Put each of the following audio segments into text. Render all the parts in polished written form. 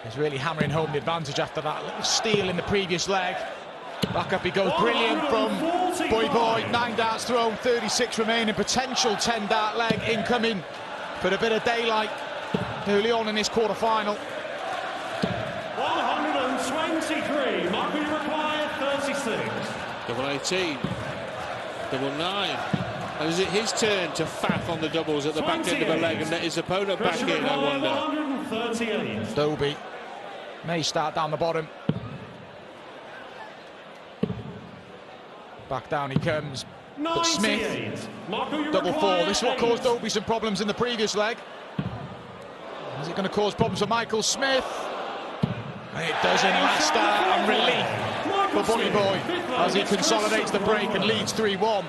He's really hammering home the advantage after that little steal in the previous leg. Back up he goes, brilliant from Boy. 9 darts thrown, 36 remaining, potential 10-dart leg incoming for a bit of daylight early on in this quarter-final. 123, mark required 36. Double 18, double 9. And is it his turn to faff on the doubles at the back end of a leg and let his opponent back in, I wonder? 138. Dolby may start down the bottom. Back down he comes. But Smith, double 4. This is what caused Dolby some problems in the previous leg. Is it going to cause problems for Michael Smith? It does in the last start, and relief for Boy as he consolidates the break and leads 3-1.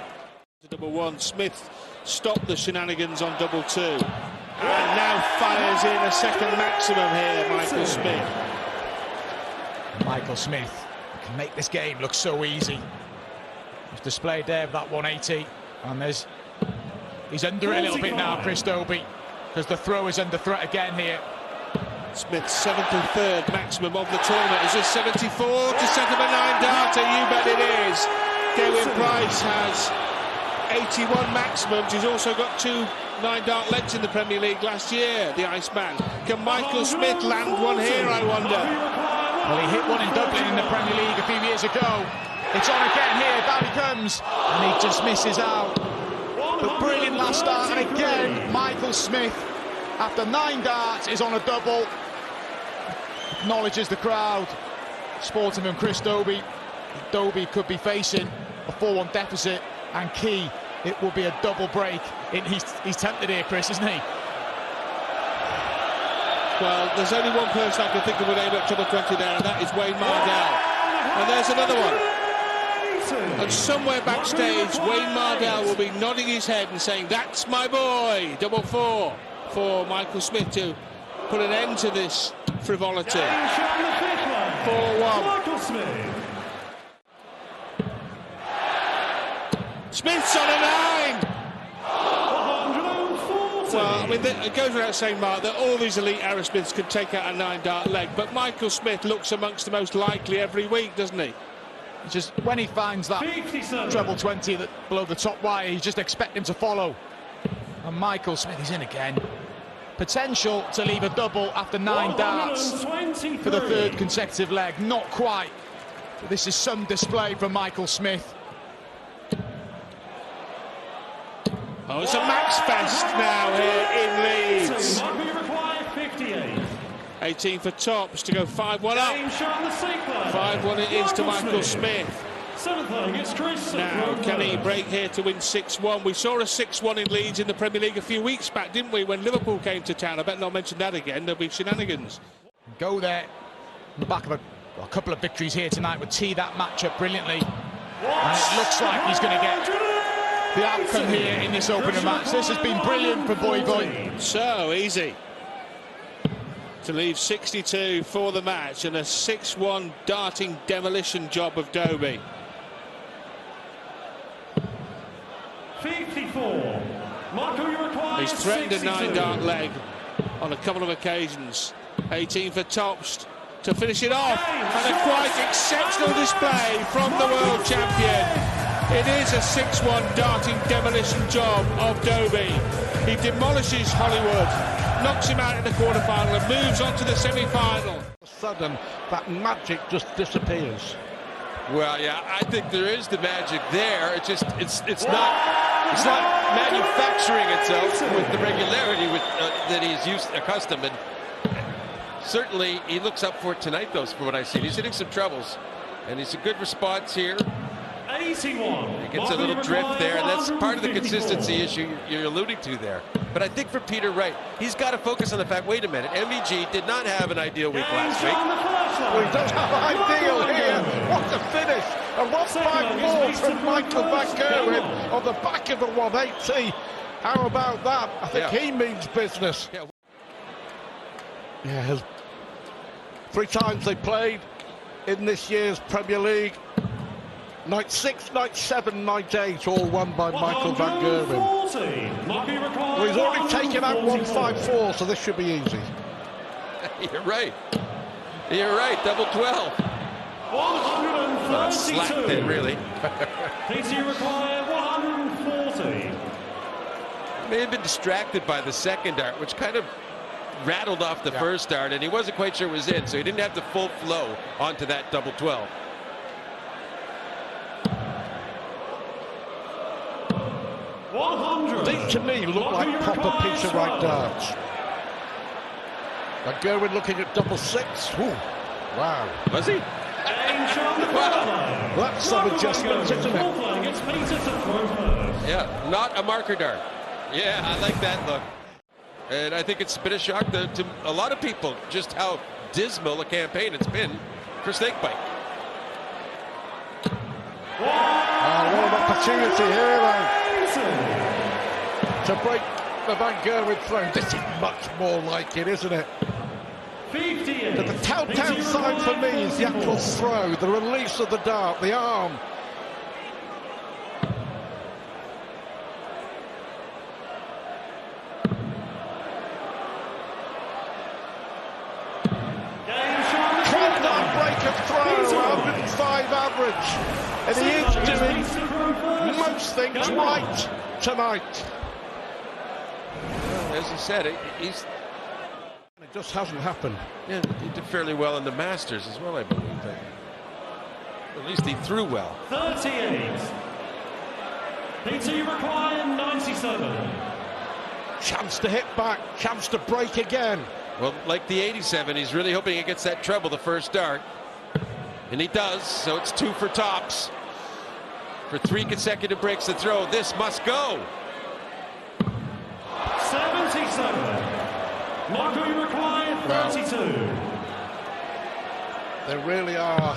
Double 1, Smith stopped the shenanigans on double 2 and now fires in a second maximum here, Michael Smith. Michael Smith can make this game look so easy. He's displayed there with that 180, and he's under it a little bit now, Chris Dolby, because the throw is under threat again here. Smith's 73rd maximum of the tournament. Is this 74 to set up a 9-darter? You bet it is. Gerwen Price has 81 maximums. He's also got 2 9-dart legs in the Premier League last year, the Iceman. Can Michael Smith land one here, I wonder? Well, he hit one in Dublin in the Premier League a few years ago. It's on again here, down he comes, and he just misses out. But brilliant last start, and again, Michael Smith, after 9 darts, is on a double. Acknowledges the crowd. Sportsman Chris Dolby. Dolby could be facing a 4-1 deficit, and key, it will be a double break. He's tempted here, Chris, isn't he? Well, there's only one person I can think of with aim at treble 20 there, and that is Wayne Mardell. And there's another one. And somewhere backstage, Wayne Mardell will be nodding his head and saying, "That's my boy." Double 4 for Michael Smith to put an end to this frivolity. 4-1. Smith's on a 9. Well, I mean, it goes without saying, Mark, that all these elite Aerosmiths can take out a 9-dart leg, but Michael Smith looks amongst the most likely every week, doesn't he? Just when he finds that treble 20 that below the top wire, you just expect him to follow. And Michael Smith is in again. Potential to leave a double after 9 darts for the 3rd consecutive leg. Not quite. But this is some display from Michael Smith. Oh, it's a max fest now here in Leeds. 18 for tops to go 5-1 up. 5-1 it is to Michael Smith. Now, can he break here to win 6-1? We saw a 6-1 in Leeds in the Premier League a few weeks back, didn't we, when Liverpool came to town? I bet not mention that again. There'll be shenanigans. Go there on the back of a couple of victories here tonight would tee that match up brilliantly. And it looks like he's going to get the outcome here in this opening match. This has been brilliant for Boy. So easy to leave 62 for the match, and a 6-1 darting demolition job of Dolby. 54. He's threatened a 9-dart leg on a couple of occasions. 18 for tops to finish it off, and a quite exceptional display from the world champion. It is a 6-1 darting demolition job of Dolby. He demolishes Hollywood, knocks him out in the quarter-final and moves on to the semi-final. Sudden, that magic just disappears. Well, yeah, I think there is the magic there. It's just it's not manufacturing itself with the regularity that he's accustomed. And certainly he looks up for it tonight, though, from what I see. He's hitting some troubles, and it's a good response here. 81. He gets a little drift there, and that's part of the consistency issue you're alluding to there. But I think for Peter Wright, he's got to focus on the fact, wait a minute, MVG did not have an ideal week last week. Well, he does have an ideal here. What a finish. A 1-5-4 from Michael Bergh on the back of a 180. How about that? I think he means business. Yeah, 3 times they played in this year's Premier League. Night 6, night 7, night 8, all won by Michael Van Gerwen. Well, he's already taken out 1-5-4, so this should be easy. You're right. You're right, double 12. 132. Well, that's slack then, really. PC require 140. May have been distracted by the second dart, which kind of rattled off the first dart, and he wasn't quite sure it was in, so he didn't have the full flow onto that double 12. These to me look like proper Peter Wright darts. And Gerwen looking at double 6. Ooh, wow. Was he? Wow. That's some adjustment, isn't it? Yeah, not a marker dart. Yeah, I like that look. And I think it's been a shock to a lot of people just how dismal a campaign it's been for Snakebite. What an opportunity here, though, to break the Van Gerwen throw. This is much more like it, isn't it? But the telltale sign for me is the actual throw, the release of the dart, the arm. Throw, 105 average, and he is doing most things right tonight. Well, as he said, it just hasn't happened. Yeah, he did fairly well in the Masters as well, I believe. At least he threw well. 38. PT require 97. Chance to hit back, chance to break again. Well, like the 87, he's really hoping he gets that treble the first dart. And he does, so it's 2 for tops. For 3 consecutive breaks to throw, this must go. 77. Marco required 32. There really are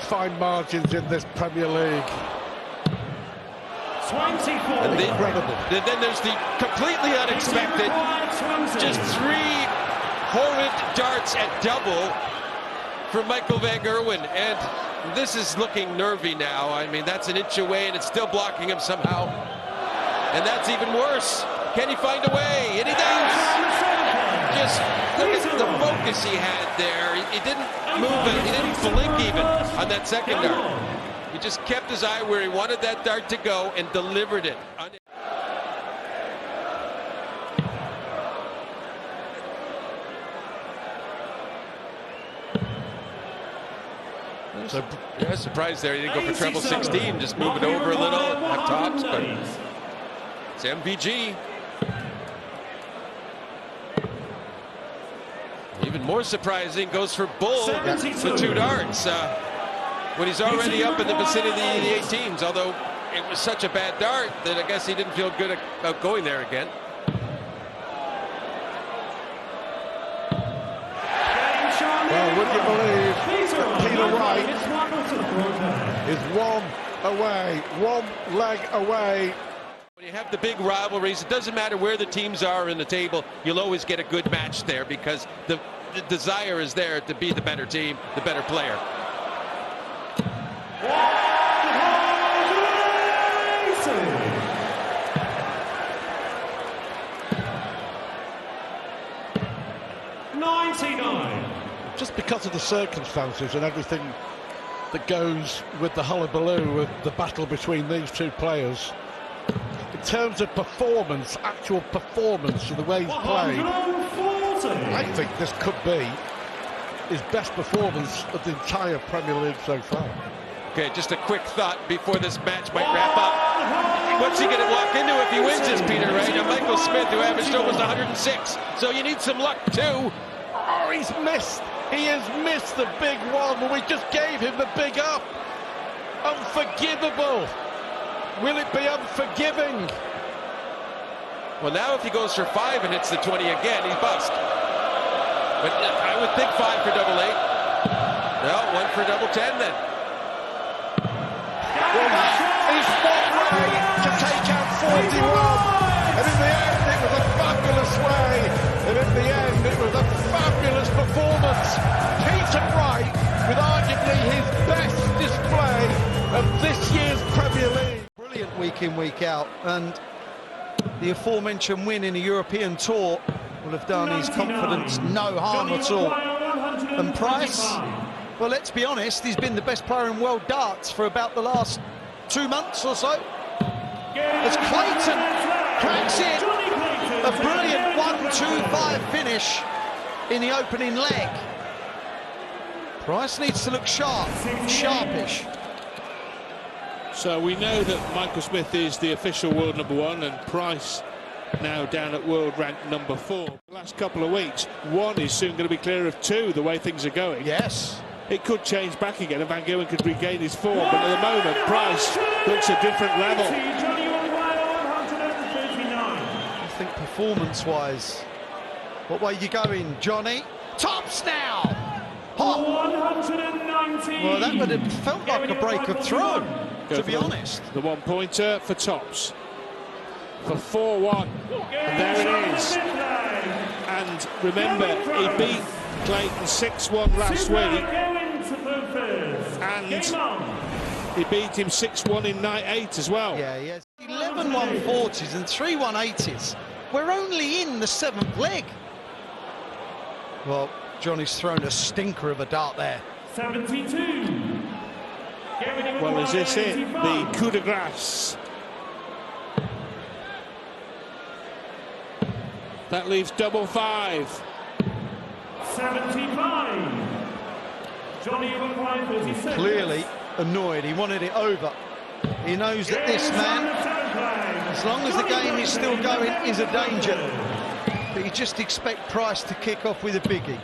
fine margins in this Premier League. 24. And Incredible. Then there's the completely unexpected, just 3 horrid darts at double for Michael van Gerwen, and this is looking nervy now. I mean, that's an inch away and it's still blocking him somehow, and that's even worse. Can he find a way? And he does. Just look at the focus he had there. He didn't move it, he didn't blink even on that second dart. He just kept his eye where he wanted that dart to go and delivered it. So, yeah, surprised there. He didn't go for treble 16, just move it over a little at tops, but it's MVG. Even more surprising, goes for bull with 2 darts when he's already up in the vicinity of the 18s, although it was such a bad dart that I guess he didn't feel good about going there again. Well, would you believe that Peter Wright is 1 away, 1 leg away. When you have the big rivalries, it doesn't matter where the teams are in the table, you'll always get a good match there because the desire is there to be the better team, the better player. Just because of the circumstances and everything that goes with the hullabaloo of the battle between these 2 players, in terms of performance, actual performance and the way he's played, I think this could be his best performance of the entire Premier League so far. Okay, just a quick thought before this match might wrap up. What's he going to walk into if he wins this, Peter, right? And Michael Smith, who averaged almost 106. So you need some luck, too. Oh, he's missed. He has missed the big one, but we just gave him the big up. Unforgivable. Will it be unforgiving? Well, now if he goes for 5 and hits the 20 again, he's bust. But I would think 5 for double 8. No, 1 for double 10 then. Well, that is one way to take out 41. And in the end, it was a fabulous way. And in the end, it was a fabulous performance. Peter Wright, with arguably his best display of this year's Premier League. Brilliant week in, week out, and the aforementioned win in the European Tour will have done his confidence no harm at all. And Price, well, let's be honest, he's been the best player in world darts for about the last 2 months or so. As Clayton cracks in a brilliant 1-2-5 finish in the opening leg. Price needs to look sharpish. So we know that Michael Smith is the official world #1 and Price now down at world rank #4. The last couple of weeks, 1 is soon going to be clear of 2, the way things are going. Yes. It could change back again and Van Gerwen could regain his form, but at the moment Price looks a different level. I think performance-wise, what way you going, Johnny? Tops now! Oh. 190. Well, that would have felt like a break of throw, to be honest. The 1-pointer for Tops for 4-1, and there it is. And remember, he beat Clayton 6-1 last week, and he beat him 6-1 in night 8 as well. Yeah, he has 11 140s and 3 180s. We're only in the 7th leg. Well, Johnny's thrown a stinker of a dart there. 72. Well, is this it? The coup de grace. That leaves double 5. 75. Johnny required 46. Clearly annoyed, he wanted it over. He knows that this man, as long as the game is still going, is a danger. But you just expect Price to kick off with a biggie.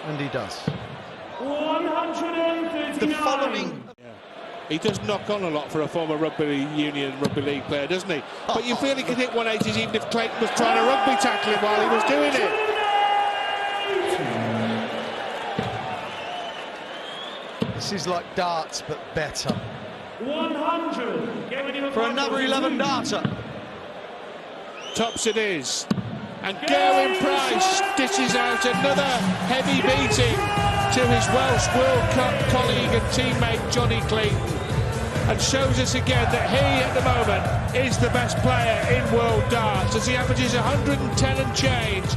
And he does. 139. The following... He does knock on a lot for a former rugby league player, doesn't he? But you feel he could hit 180s even if Clayton was trying to rugby tackle him while he was doing it. This is like darts, but better. 100. For another 11 darter. Tops it is. And Gerwen Price dishes out another heavy beating to his Welsh World Cup colleague and teammate Johnny Clayton, and shows us again that he at the moment is the best player in world darts as he averages 110 and change.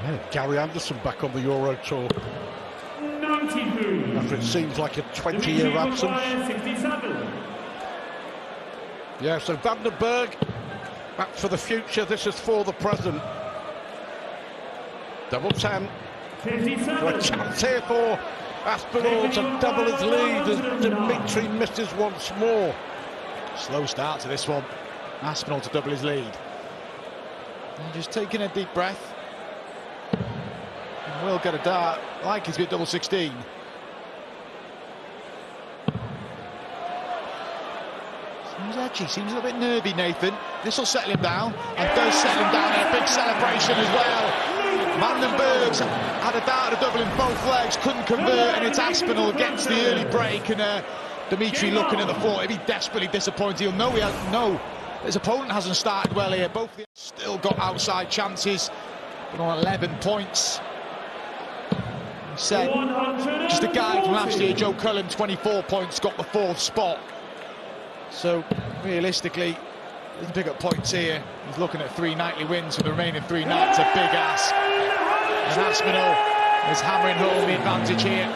Yeah, Gary Anderson back on the Euro Tour 92. after it seems like a 20-year absence. 67. Yeah, so Van den Bergh, that's for the future, this is for the present. Double 10. 57. A chance here for Aspinall to double his lead as Dimitri misses once more. Slow start to this one. Aspinall to double his lead. And just taking a deep breath. And will get a dart like he's been double 16. Seems edgy, seems a little bit nervy, Nathan. This will settle him down, and does settle him down in a big celebration as well. Van den Bergh's had a dart to double in both legs, couldn't convert, and it's Aspinall against the early break, and Dimitri looking at the floor. He'll be desperately disappointed. He'll know his opponent hasn't started well here. Both still got outside chances, but on 11 points. He said, just a guy from last year, Joe Cullen, 24 points, got the 4th spot. So realistically, he doesn't pick up points here. He's looking at 3 nightly wins for the remaining 3 nights. A big ask. And Aspinall is hammering home the advantage here.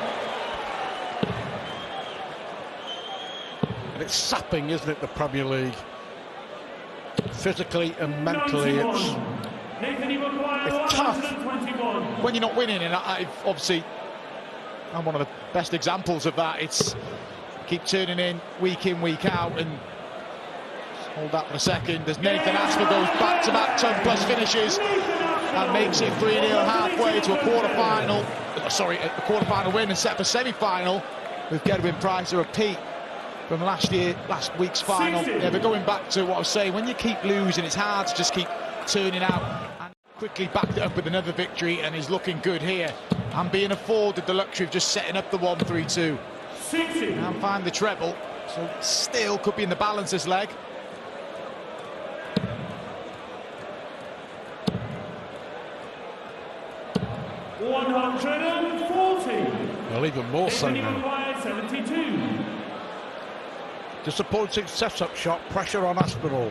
And it's sapping, isn't it, the Premier League? Physically and mentally, it's tough When you're not winning, and I'm one of the best examples of that. It's keep turning in, week out, and hold that for a second. As Nathan Aspinall goes back-to-back 10+ finishes and makes it 3-0 halfway to a quarter-final. Sorry, a quarter-final win and set for semi-final with Gerwen Price, a repeat from last week's final. Yeah, but going back to what I was saying, when you keep losing, it's hard to just keep turning out. And quickly backed it up with another victory, and he's looking good here. And being afforded the luxury of just setting up the 1-3-2. And find the treble, so still could be in the balance this leg. well, even more so now. 72. Disappointing set-up shot, pressure on Aspinall.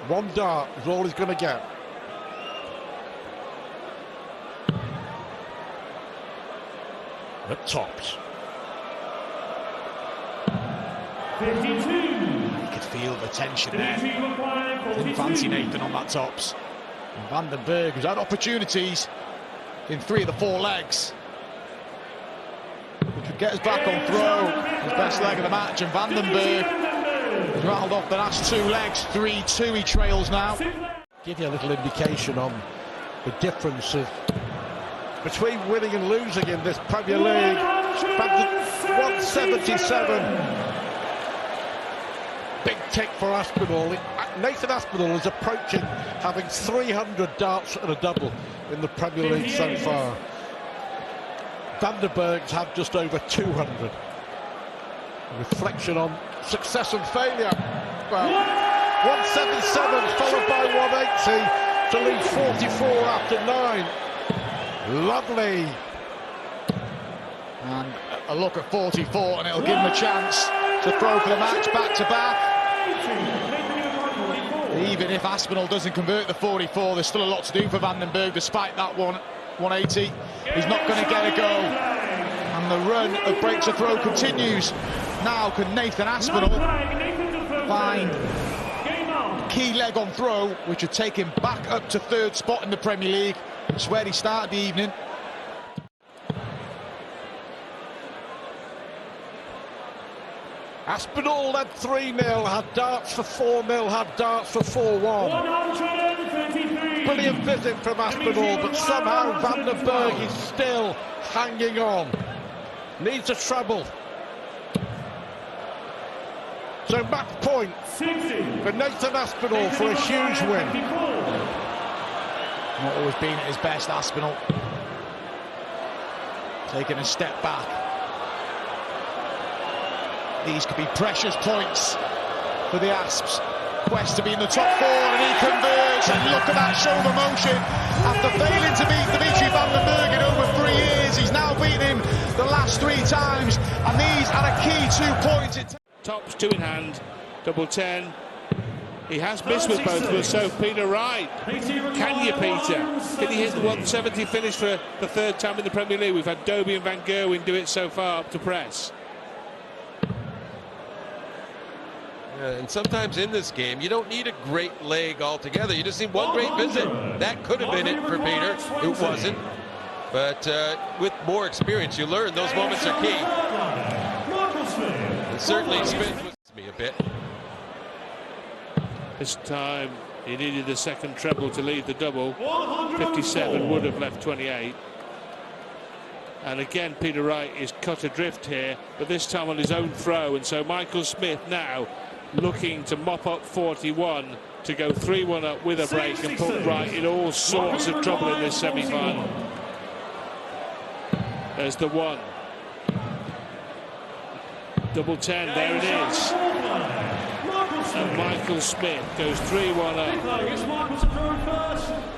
1 dart is all he's going to get. at tops. 52. You could feel the tension there. Didn't fancy Nathan on that tops. And Bergh, who's had opportunities in 3 of the 4 legs. He could get us back on throw, his best leg of the match, and Bergh has rattled off the last 2 legs. 3-2 he trails now. Give you a little indication on the difference of between winning and losing in this Premier League. Back to 177. Big tick for Aspinall. Nathan Aspinall is approaching having 300 darts and a double in the Premier League so far. Bergh's had just over 200. A reflection on success and failure. Well, 177 followed by 180 to lead 44 after 9. Lovely. And a look at 44, and it'll give him a chance to throw for the match back to back. Even if Aspinall doesn't convert the 44, there's still a lot to do for Bergh despite that 180. He's not going to get a go. And the run of breaks a throw continues. Now can Nathan Aspinall find key leg on throw, which would take him back up to 3rd spot in the Premier League. It's where he started the evening. Aspinall led 3-0, had darts for 4-0, had darts for 4-1. 133. Brilliant visit from Aspinall, but somehow Bergh is still hanging on. Needs a treble. So match point 60. for Nathan Aspinall for a huge win. Not always been at his best, Aspinall. Taking a step back. These could be precious points for the Asps. Quest to be in the top 4, and he converts, and look at that shoulder motion. After failing to beat Dimitri Bergh in over 3 years, he's now beaten him the last 3 times, and these are a key 2 points. Tops 2 in hand, double 10. He has missed with both of us, so Peter Wright. Can you, Peter? Can he hit the 170 finish for the 3rd time in the Premier League? We've had Dolby and Gerwen do it so far up to press. And sometimes in this game, you don't need a great leg altogether. You just need one great visit. That could have been it for Peter. It wasn't. But with more experience, you learn those moments are key. And certainly Smith was me a bit. This time, he needed the 2nd treble to lead the double. 57 would have left 28. And again, Peter Wright is cut adrift here, but this time on his own throw. And so Michael Smith now looking to mop up 41 to go 3-1 up with a break and put Wright in all sorts of trouble in this semi-final. There's the 1. Double 10, there it is. And Michael Smith goes 3-1 up.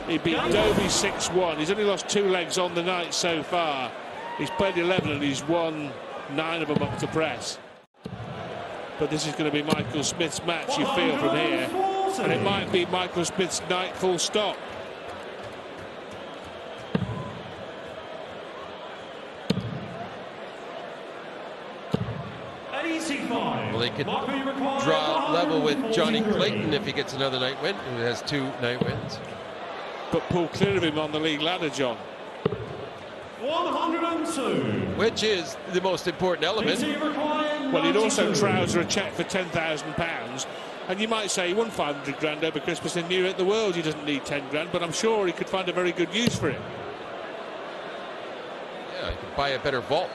He beat Dolby 6-1. He's only lost 2 legs on the night so far. He's played 11 and he's won 9 of them up to press. But this is going to be Michael Smith's match, you feel, from here. And it might be Michael Smith's night full stop. Well, he could draw level with Johnny Clayton if he gets another night win, who has 2 night wins. But pull clear of him on the league ladder, John. 102. Which is the most important element. Well, he'd also trouser a cheque for £10,000, and you might say he won 500 grand over Christmas and New Year at the World. He doesn't need 10 grand, but I'm sure he could find a very good use for it. Yeah, he could buy a better vault.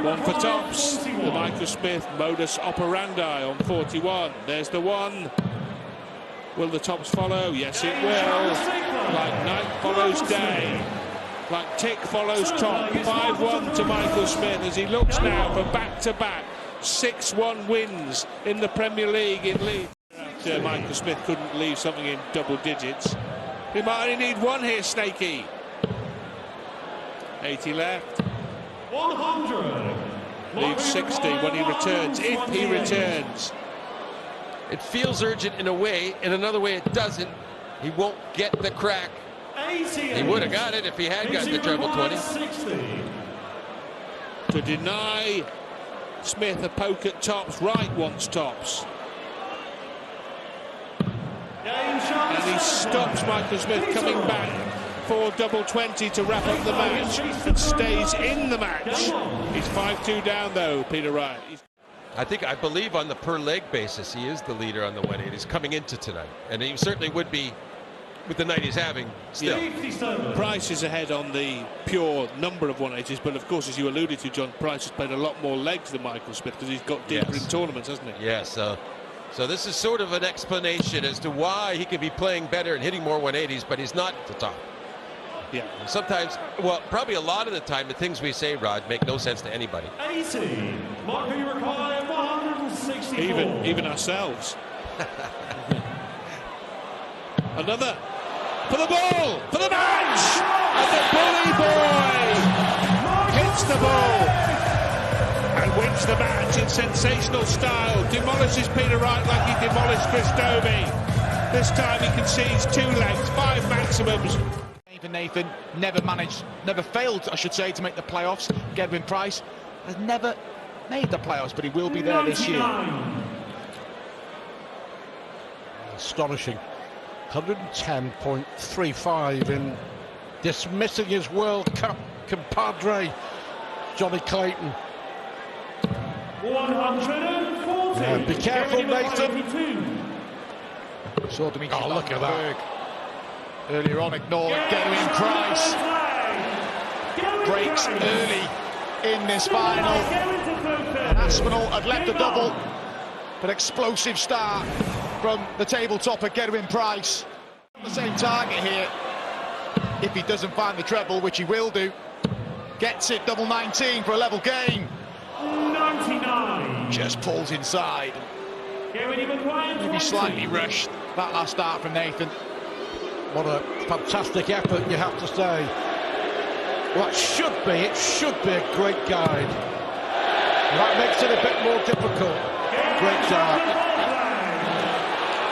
One for tops. The Michael Smith modus operandi on 41. There's the 1. Will the tops follow? Yes, it will. Like night follows day. Like tick follows top. 5-1 to Michael Smith as he looks now for back-to-back 6-1 wins in the Premier League in Leeds. Michael Smith couldn't leave something in double digits. He might only need 1 here, Snakey. 80 left. 100. Leaves 60 when he returns, if he returns. It feels urgent in a way, in another way it doesn't. He won't get the crack. He would have got it if he had gotten the treble 20. To deny Smith a poke at tops, Wright wants tops. And he stops Michael Smith coming back for double 20 to wrap up the match and stays in the match. He's 5-2 down though, Peter Wright. I believe on the per leg basis he is the leader on the 180s coming into tonight, and he certainly would be with the night he's having still. Yeah. Price is ahead on the pure number of 180s, but of course, as you alluded to, John, Price has played a lot more legs than Michael Smith because he's got deeper in tournaments, hasn't he? Yes. So this is sort of an explanation as to why he could be playing better and hitting more 180s, but he's not at the top. Yeah. Sometimes, well, probably a lot of the time, the things we say, Rod, make no sense to anybody. 80. Mark, you require 164. Even ourselves. Another for the ball, for the match, and the bully boy hits the ball and wins the match in sensational style. Demolishes Peter Wright like he demolished Chris Dolby. This time he concedes 2 legs, 5 maximums. Nathan never failed, I should say, to make the playoffs. Gerwen Price has never made the playoffs, but he will be there this year. Astonishing. 110.35 in dismissing his World Cup compadre, Johnny Clayton. 140. Yeah, be careful, Nathan. Saw Dimitri look at that. Bergh earlier on ignored Gerwen Price. Breaks early in this final. And Aspinall had left a double, but explosive start from the tabletopper Gerwen Price. The same target here, if he doesn't find the treble, which he will do. Gets it, double 19 for a level game. 99. Just pulls inside. Maybe slightly rushed that last start from Nathan. What a fantastic effort, you have to say. Well, it should be a great guide. That makes it a bit more difficult. Great job.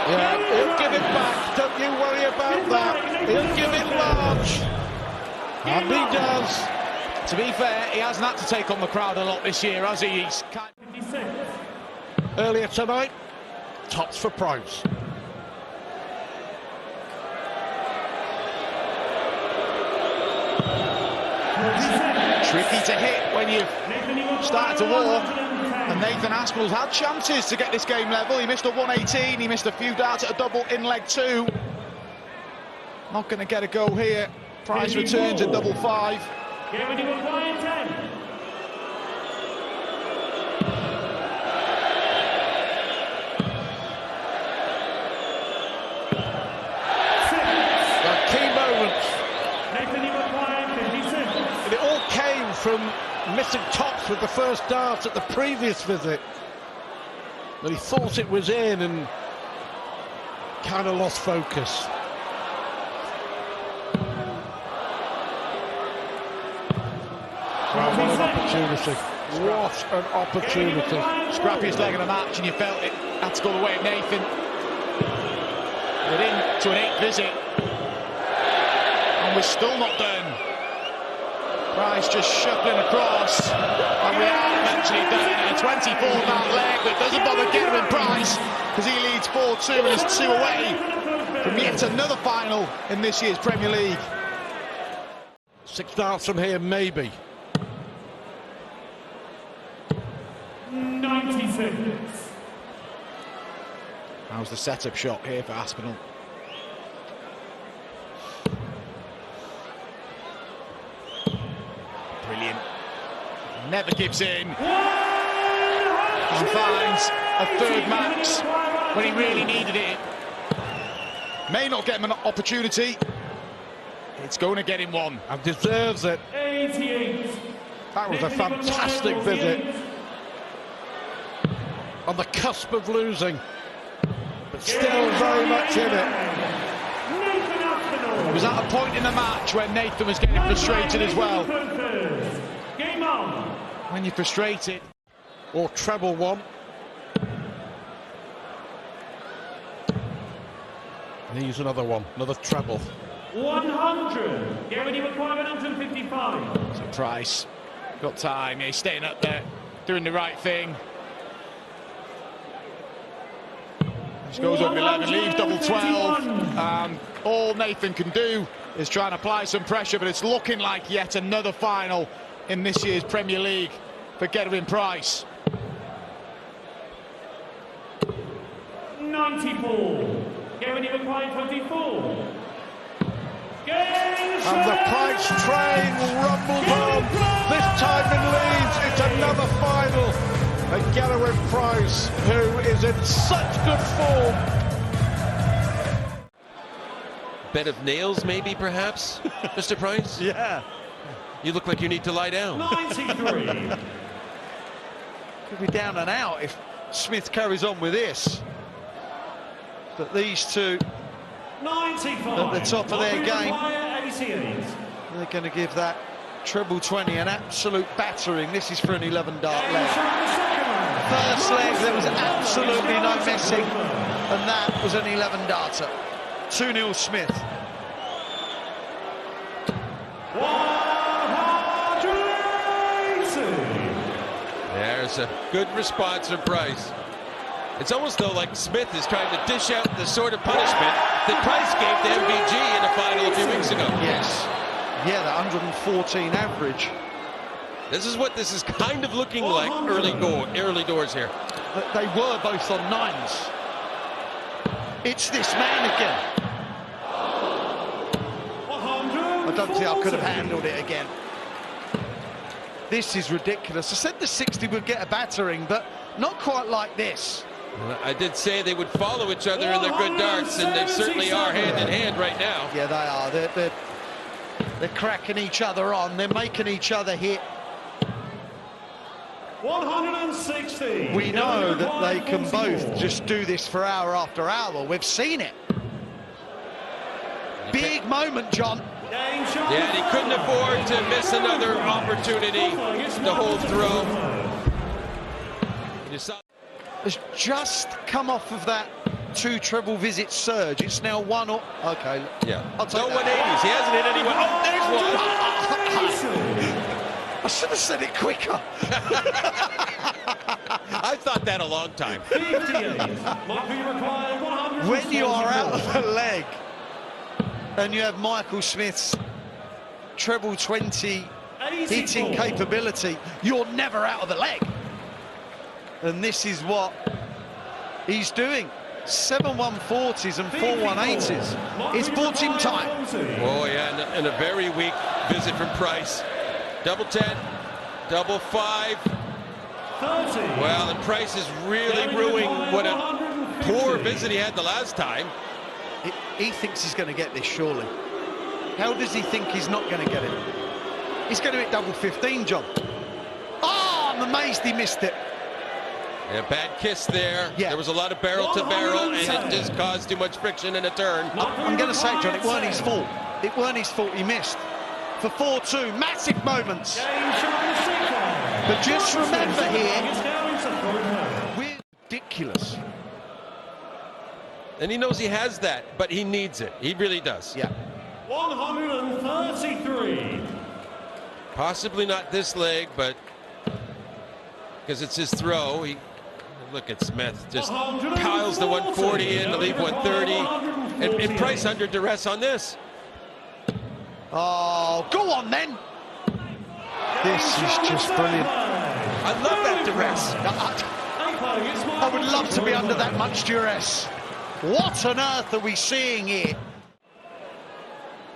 Yeah, he'll give it back, don't you worry about that. He'll give it large. And he does. To be fair, he hasn't had to take on the crowd a lot this year, has he? He's Earlier tonight, tops for Price. tricky to hit when you've started to walk. And Nathan Aspinall's had chances to get this game level. He missed a 118, he missed a few darts at a double in leg 2. Not going to get a go here. Price returns at double 5. Key moments. And it all came from missing tops with the first dart at the previous visit. But he thought it was in and kind of lost focus. What an opportunity. What an opportunity. Scrappiest leg of the match, and you felt it had to go the way of Nathan. We're into an 8th visit. And we're still not done. Price just shuffling across. And we are eventually done. A 24-dart leg that doesn't bother Gerwen Price, because he leads 4-2 and is 2 away from yet another final in this year's Premier League. 6 darts from here, maybe. 96. How's the setup shot here for Aspinall? Brilliant. Never gives in. And finds a 3rd max when he really needed it. May not get him an opportunity. It's going to get him one. And deserves it. 88. That was a fantastic visit. On the cusp of losing, but still very much in it. It was at a point in the match where Nathan was getting frustrated as well. Game on. When you're frustrated. Or treble one. He's another one, another treble. 100. Gerwen, you require 155. So Price, got time. He's staying up there, doing the right thing. He goes up 11, leaves double 12. And all Nathan can do is try and apply some pressure, but it's looking like yet another final in this year's Premier League for Gerwen Price. 94. Gerwen, you require 24. And the Price train rumbles on. This time in Leeds, it's another final. And Gerwen Price, who is in such good form. Bed of nails, maybe, perhaps, Mr. Price? Yeah. You look like you need to lie down. 93. Could be down and out if Smith carries on with this. But these two 95. at the top of their game, 88. they're going to give that treble 20 an absolute battering. This is for an 11-dart leg. First leg, there was absolutely no messing, and that was an 11-darter. 2-0 Smith. 180. There's a good response from Price. It's almost though like Smith is trying to dish out the sort of punishment that Price gave to MVG in the final a few weeks ago. Yes. Yeah, that 114 average. This is what this is kind of looking like early doors here. But they were both on 9s. It's this man again. I don't think I could have handled it again. This is ridiculous. I said the 60 would get a battering, but not quite like this. I did say they would follow each other in their good darts, and they certainly are hand in hand right now. Yeah, they are. They're cracking each other on. They're making each other hit. 160. We know that they can both just do this for hour after hour. We've seen it. Big moment, John. Yeah, and he couldn't afford to miss another opportunity to hold throw. You saw Has just come off of that 2 treble visit surge. It's now 1 or okay. Yeah. I'll take no that. 180s. He hasn't hit anyone. Oh, there's one. I should have said it quicker. I thought that a long time. 58. When you are out of a leg and you have Michael Smith's treble 20 hitting capability, you're never out of a leg. And this is what he's doing. 7 140s and 4 180s. It's bought him time. Oh, yeah, and a very weak visit from Price. Double 10, double 5. 30. Well, and Price is really ruining what a poor visit he had the last time. He thinks he's going to get this, surely. How does he think he's not going to get it? He's going to hit double 15, John. Oh, I'm amazed he missed it. Yeah, bad kiss there. Yeah. There was a lot of barrel to barrel, and it just caused too much friction in a turn. I'm going to say, John, it weren't his fault. It weren't his fault he missed. For 4-2, massive moments. But just remember here, we're ridiculous. And he knows he has that, but he needs it. He really does. Yeah. 133. Possibly not this leg, but because it's his throw. Look at Smith, just piles the 140 in to leave 130. And Price under duress on this. Oh, go on then. This is just brilliant. I love that duress. I would love to be under that much duress. What on earth are we seeing here?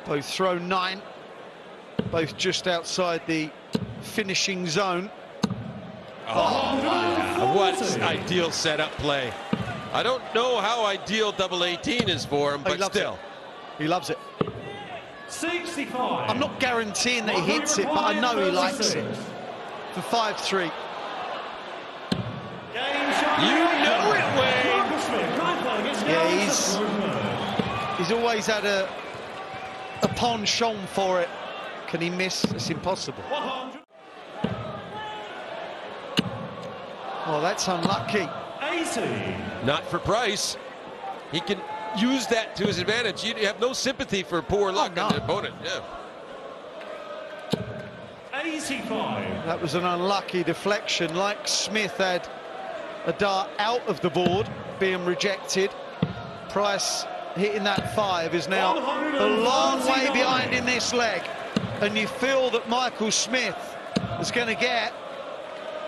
Both throw 9, both just outside the finishing zone. Oh, yeah. What ideal setup play. I don't know how ideal double 18 is for him, but still. He loves it. 65. I'm not guaranteeing that he hits it, but I know he likes it. For 5-3. You know it, Wayne. Yeah, he's always had a penchant for it. Can he miss? It's impossible. Oh, that's unlucky. 80. Not for Price. He can use that to his advantage. You have no sympathy for poor luck on the opponent. Yeah. 85. That was an unlucky deflection. Like Smith had a dart out of the board, being rejected. Price hitting that 5 is now a long way behind in this leg. And you feel that Michael Smith is going to get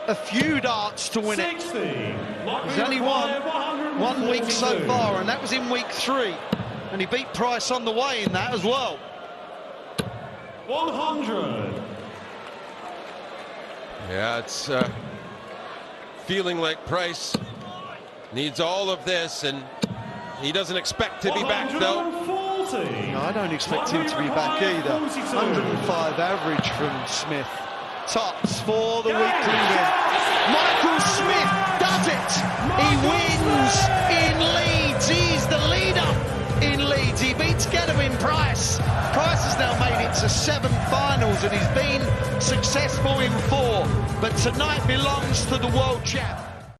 a few darts to win it. He's only won 1 week so far, and that was in week 3. And he beat Price on the way in that as well. 100. Yeah, it's feeling like Price needs all of this, and he doesn't expect to be back, though. No, I don't expect him to be back either. 105 average from Smith. Tops for the weekly win. Michael Smith does it. He wins in Leeds. He's the leader in Leeds. He beats Gerwen Price. Price has now made it to 7 finals and he's been successful in 4. But tonight belongs to the world champ.